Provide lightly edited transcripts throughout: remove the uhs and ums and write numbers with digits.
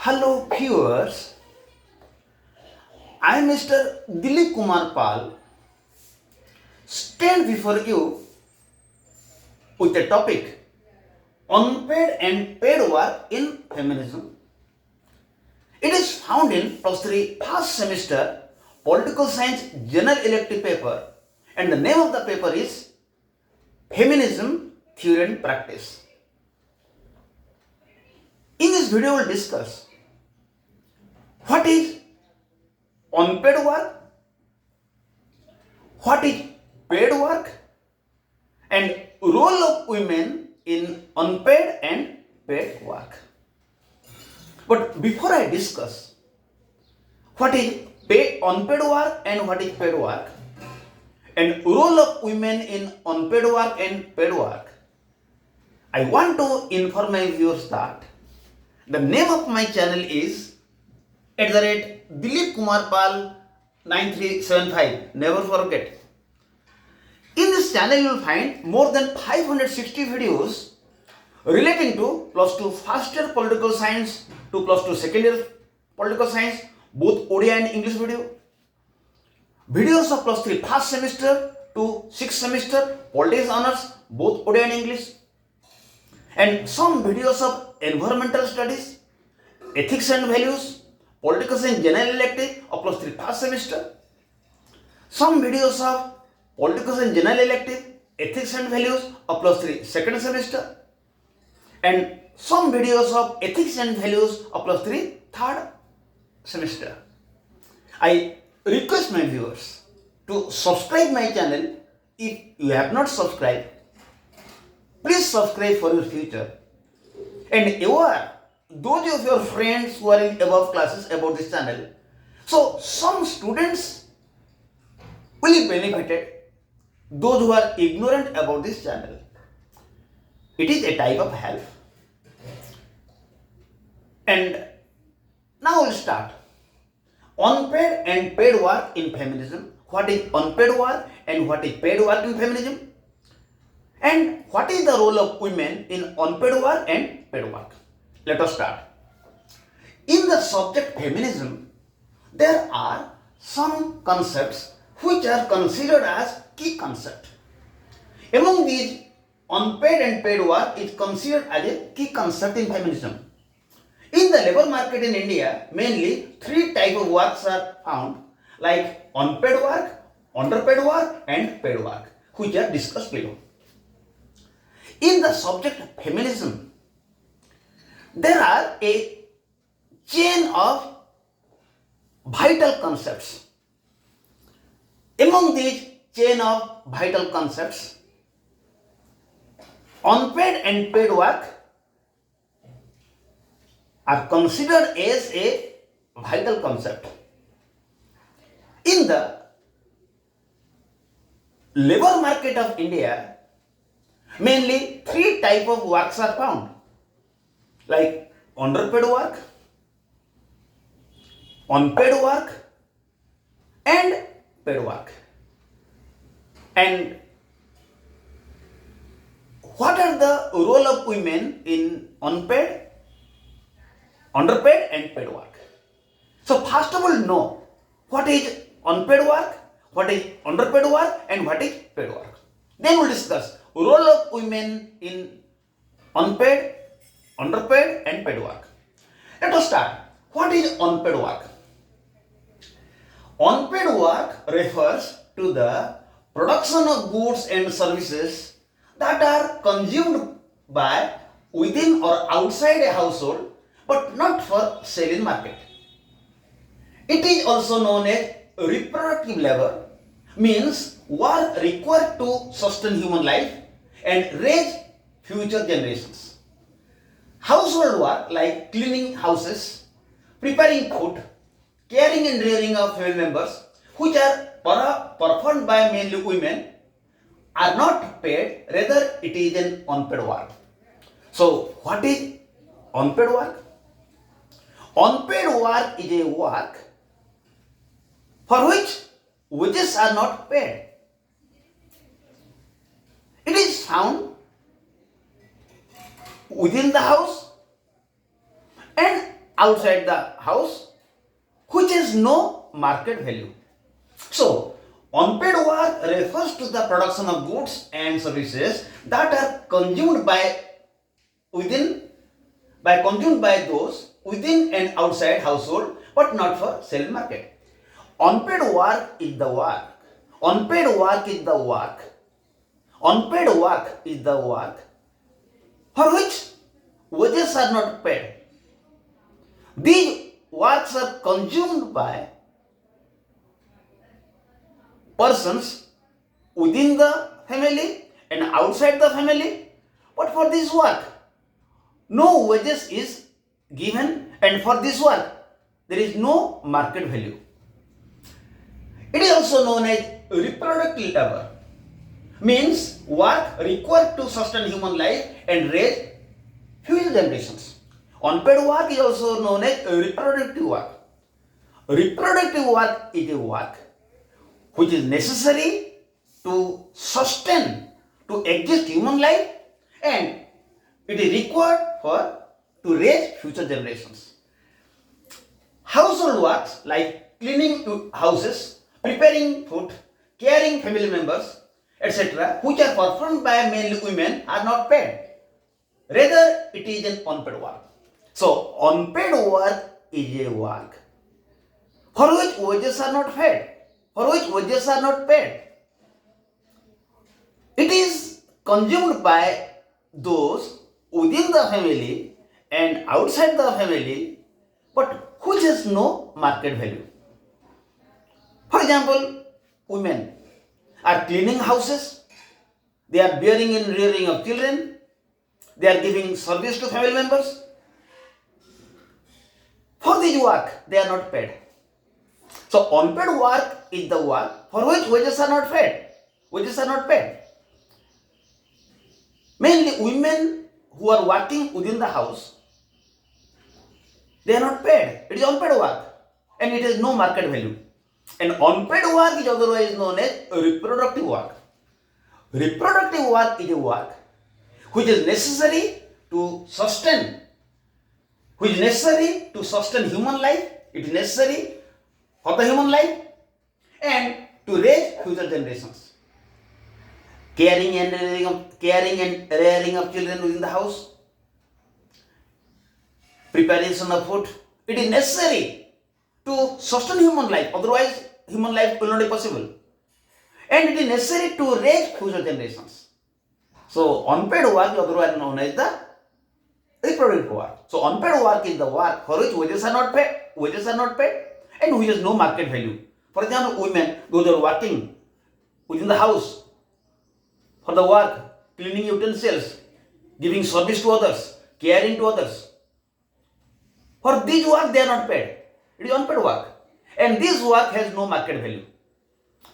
Hello viewers, I am Mr. Dilip Kumar Pal, stand before you with the topic Unpaid and Paid Work in Feminism. It is found in +3 first semester Political Science General Elective paper, and the name of the paper is Feminism Theory and Practice. In this video we will discuss what is unpaid work, what is paid work, and role of women in unpaid and paid work. But before I discuss what is unpaid work and what is paid work, and role of women in unpaid work and paid work, I want to inform my viewers that the name of my channel is Dilip Kumar Pal 9375. Never forget. In this channel you will find more than 560 videos relating to +2 first year political science to +2 second year political science, both Odia and English video. Videos of +3 first semester to 6th semester politics honors, both Odia and English. And some videos of environmental studies, ethics and values, political science general elective of +3 first semester. Some videos of political science general elective, ethics and values of +3 second semester. And some videos of ethics and values of +3 third semester. I request my viewers to subscribe my channel. If you have not subscribed, please subscribe for your future. And aware those of your friends who are in above classes about this channel. So some students will be benefited, those who are ignorant about this channel. It is a type of help. And now we'll start. Unpaid and paid work in feminism. What is unpaid work and what is paid work in feminism? And what is the role of women in unpaid work and paid work? Let us start. In the subject feminism, there are some concepts which are considered as key concepts. Among these, unpaid and paid work is considered as a key concept in feminism. In the labor market in India, mainly 3 types of works are found, like unpaid work, underpaid work, and paid work, which are discussed below. In the subject feminism, there are a chain of vital concepts. Among these chain of vital concepts, unpaid and paid work are considered as a vital concept. In the labor market of India, mainly 3 types of works are found, like underpaid work, unpaid work, and paid work. And what are the role of women in unpaid, underpaid, and paid work? So first of all, know what is unpaid work, what is underpaid work, and what is paid work. Then we'll discuss role of women in unpaid, underpaid, and paid work. Let us start. What is unpaid work? Unpaid work refers to the production of goods and services that are consumed by within or outside a household but not for sale in market. It is also known as reproductive labor, means work required to sustain human life and raise future generations. Household work like cleaning houses, preparing food, caring and rearing of family members, which are performed by mainly women, are not paid, rather it is an unpaid work. So what is unpaid work? Unpaid work is a work for which wages are not paid. It is found within the house and outside the house, which has no market value. So, unpaid work refers to the production of goods and services that are within consumed by those within and outside household, but not for sale market. Unpaid work is the work. Unpaid work is the work. Unpaid work is the work for which wages are not paid. These works are consumed by persons within the family and outside the family, but for this work, no wages is given, and for this work, there is no market value. It is also known as reproductive labor, means work required to sustain human life and raise future generations. Unpaid work is also known as reproductive work. Reproductive work is a work which is necessary to sustain, to exist human life, and it is required to raise future generations. Household works like cleaning houses, preparing food, caring family members, etc., which are performed by mainly women, are not paid. Rather, it is an unpaid work. So, unpaid work is a work for which wages are not paid, for which wages are not paid. It is consumed by those within the family and outside the family, but which has no market value. For example, women are cleaning houses, they are bearing and rearing of children, they are giving service to family members. For this work, they are not paid. So, unpaid work is the work for which wages are not paid. Wages are not paid. Mainly women who are working within the house, they are not paid. It is unpaid work and it has no market value. And unpaid work is otherwise known as reproductive work. Reproductive work is a work which is necessary to sustain, human life. It is necessary for the human life and to raise future generations. Caring and rearing of children within the house, preparation of food. It is necessary to sustain human life, otherwise human life will not be possible. And it is necessary to raise future generations. So, unpaid work is otherwise known as the reproductive work. So, unpaid work is the work for which wages are not paid, and which has no market value. For example, women, those are working within the house for the work, cleaning utensils, giving service to others, caring to others. For this work, they are not paid. It is unpaid work. And this work has no market value.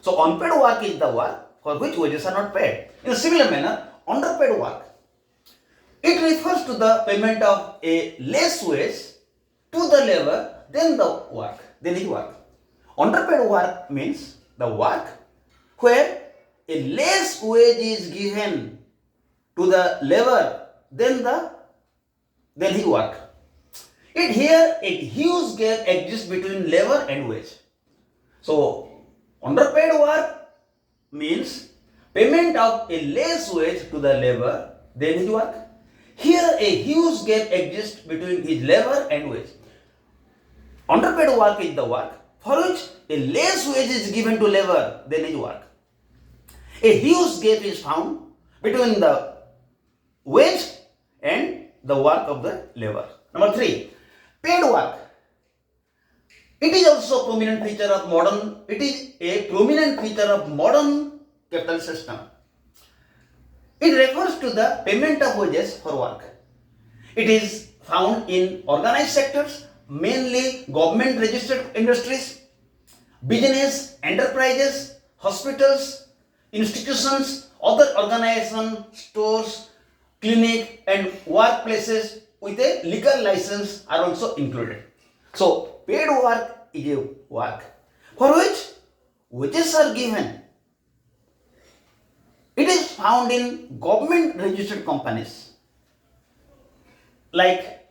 So, unpaid work is the work for which wages are not paid. In a similar manner, underpaid work, it refers to the payment of a less wage to the labor than his work. Underpaid work means the work where a less wage is given to the labor than his work. Here a huge gap exists between labor and wage. So, underpaid work means payment of a less wage to the labor than his work. Here a huge gap exists between his labor and wage. Underpaid work is the work for which a less wage is given to labor than his work. A huge gap is found between the wage and the work of the labor. Number 3, paid work. It is also a prominent feature of modern capitalist system. It refers to the payment of wages for work. It is found in organized sectors, mainly government registered industries, business, enterprises, hospitals, institutions, other organizations, stores, clinic and workplaces with a legal license are also included. So, paid work is a work for which wages are given. It is found in government registered companies like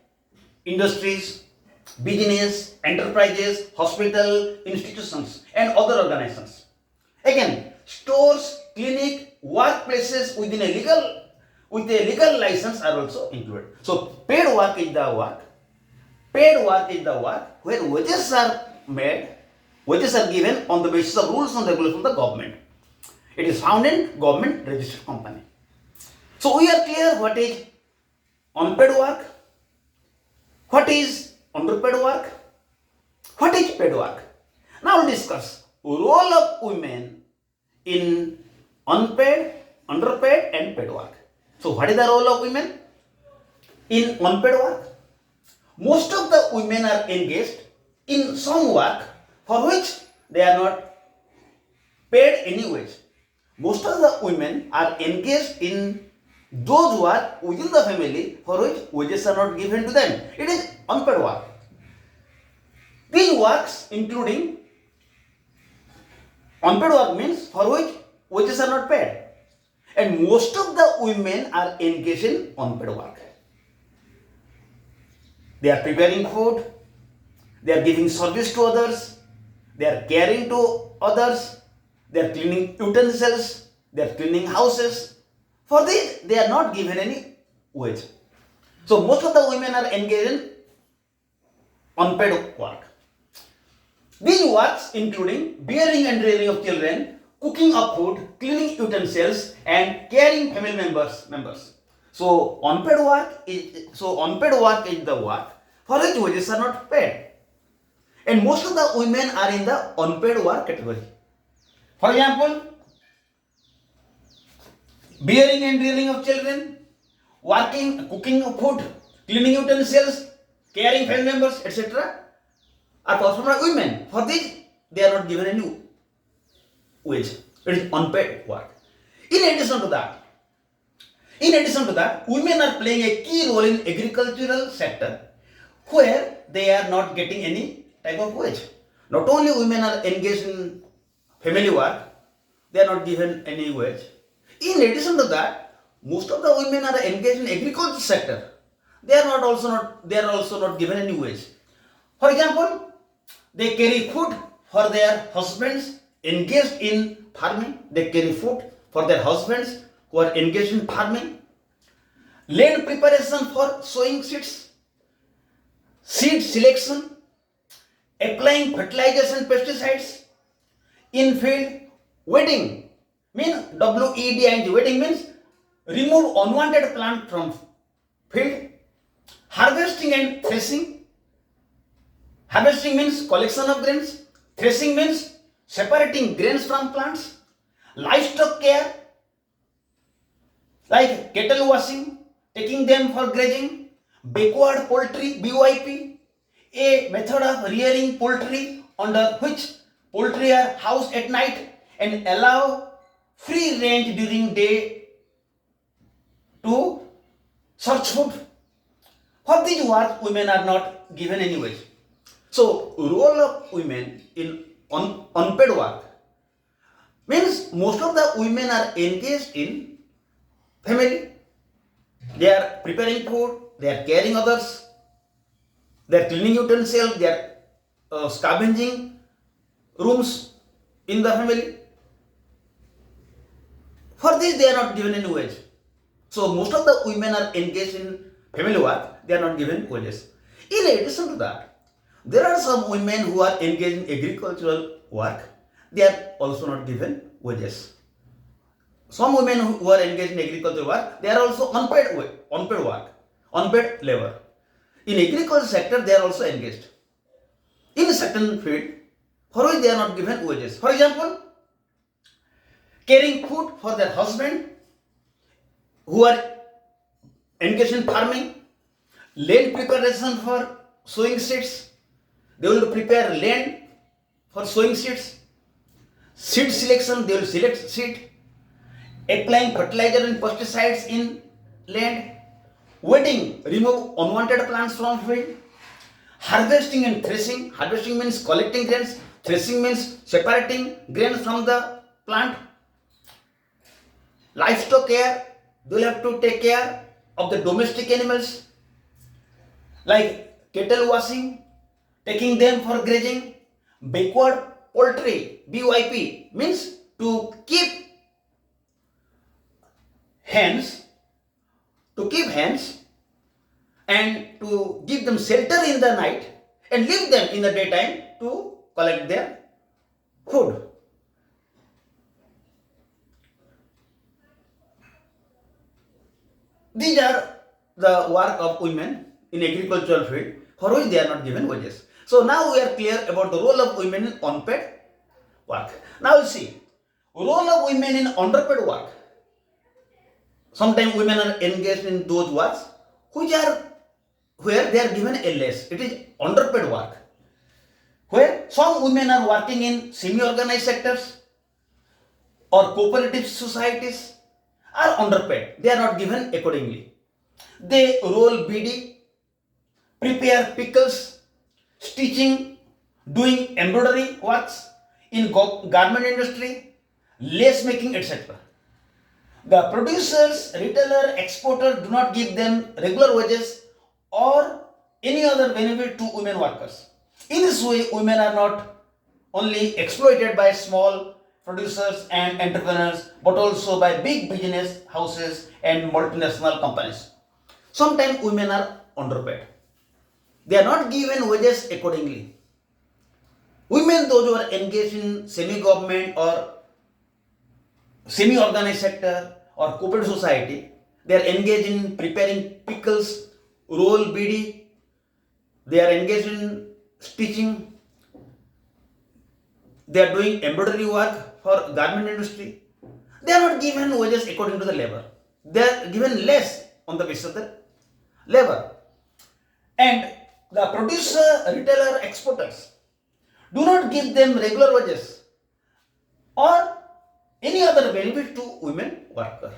industries, business, enterprises, hospital, institutions, and other organizations. Again, stores, clinic, workplaces with a legal license are also included. So paid work is the work. Paid work is the work where wages are made, wages are given on the basis of rules and regulations of the government. It is found in government registered company. So we are clear what is unpaid work, what is underpaid work, what is paid work. Now we'll discuss role of women in unpaid, underpaid and paid work. So what is the role of women in unpaid work? Most of the women are engaged in some work for which they are not paid any wage. Most of the women are engaged in those work within the family for which wages are not given to them. It is unpaid work. These works including unpaid work means for which wages are not paid. And most of the women are engaged in unpaid work. They are preparing food, they are giving service to others, they are caring to others, they are cleaning utensils, they are cleaning houses. For this, they are not given any wage. So most of the women are engaged in unpaid work. These works including bearing and rearing of children, cooking of food, cleaning utensils, and caring family members. So unpaid work is the work for which wages are not paid. And most of the women are in the unpaid work category. For example, bearing and rearing of children, working, cooking of food, cleaning utensils, caring family members, etc. are performed by women. For this, they are not given any wage. It is unpaid work. In addition to that, women are playing a key role in agricultural sector where they are not getting any type of wage. Not only women are engaged in family work, they are not given any wage. In addition to that, most of the women are engaged in agriculture sector. They are also not given any wage. For example, they carry food for their husbands engaged in farming. They carry food for their husbands who are engaged in farming. Land preparation for sowing seeds, seed selection, applying fertilizers and pesticides, in field weeding means WEDING. Weeding means remove unwanted plant from field. Harvesting and threshing. Harvesting means collection of grains. Threshing means separating grains from plants. Livestock care like cattle washing, taking them for grazing. Backward poultry, BYP, a method of rearing poultry under which poultry are housed at night and allow free range during day to search food. For these work, women are not given any wage. So, role of women in unpaid work means most of the women are engaged in family. They are preparing food, they are caring others, they are cleaning utensils, they are scavenging rooms in the family. For this, they are not given any wage. So, most of the women are engaged in family work, they are not given wages. In addition to that, there are some women who are engaged in agricultural work, they are also not given wages. Some women who are engaged in agricultural work, they are also unpaid work, unpaid labor. In agriculture sector, they are also engaged in a certain field for which they are not given wages. For example, caring food for their husband who are engaged in farming, land preparation for sowing seeds. They will prepare land for sowing seeds. Seed selection, they will select seed. Applying fertilizer and pesticides in land. Weeding, remove unwanted plants from field. Harvesting and threshing. Harvesting means collecting grains. Threshing means separating grains from the plant. Livestock care, they will have to take care of the domestic animals like cattle washing, taking them for grazing. Backward poultry, BYP, means to keep hens, and to give them shelter in the night and leave them in the daytime to collect their food. These are the work of women in agricultural field for which they are not given wages. So now we are clear about the role of women in unpaid work. Now you see, role of women in underpaid work. Sometimes women are engaged in those works where they are given a less. It is underpaid work. Where some women are working in semi-organized sectors or cooperative societies are underpaid. They are not given accordingly. They roll BD, prepare pickles, stitching, doing embroidery works in garment industry, lace making, etc. The producers, retailer, exporter do not give them regular wages or any other benefit to women workers. In this way, women are not only exploited by small producers and entrepreneurs, but also by big business houses and multinational companies. Sometimes women are underpaid. They are not given wages accordingly. Women, those who are engaged in semi-government or semi-organized sector or cooperative society, they are engaged in preparing pickles, roll BD, they are engaged in stitching, they are doing embroidery work for garment industry. They are not given wages according to the labor. They are given less on the basis of the labor. And the producer, retailer, exporters do not give them regular wages or any other benefit to women worker.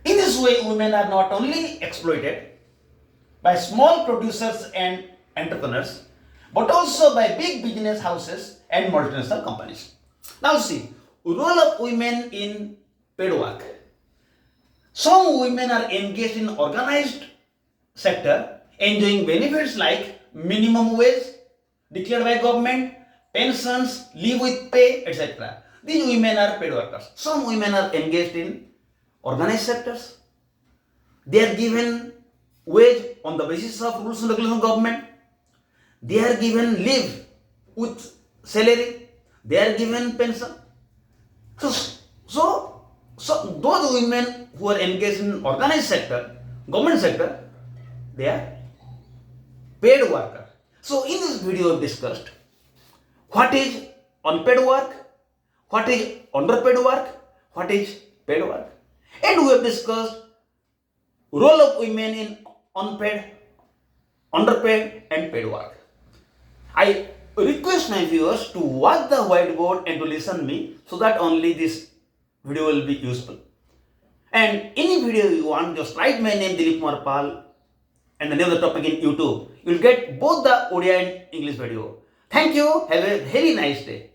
In this way, women are not only exploited by small producers and entrepreneurs, but also by big business houses and multinational companies. Now see, role of women in paid work. Some women are engaged in organized sector, enjoying benefits like minimum wage declared by government, pensions, leave with pay, etc. These women are paid workers. Some women are engaged in organized sectors. They are given wage on the basis of rules and regulations of government. They are given leave with salary. They are given pension. So those women who are engaged in organized sector, government sector, they are paid worker. So in this video we have discussed what is unpaid work, what is underpaid work, what is paid work, and we have discussed role of women in unpaid, underpaid and paid work. I request my viewers to watch the whiteboard and to listen me so that only this video will be useful. And any video you want, just write my name Dilip Kumar Pal and the name of the topic in YouTube. You will get both the Odia and English video. Thank you. Have a very nice day.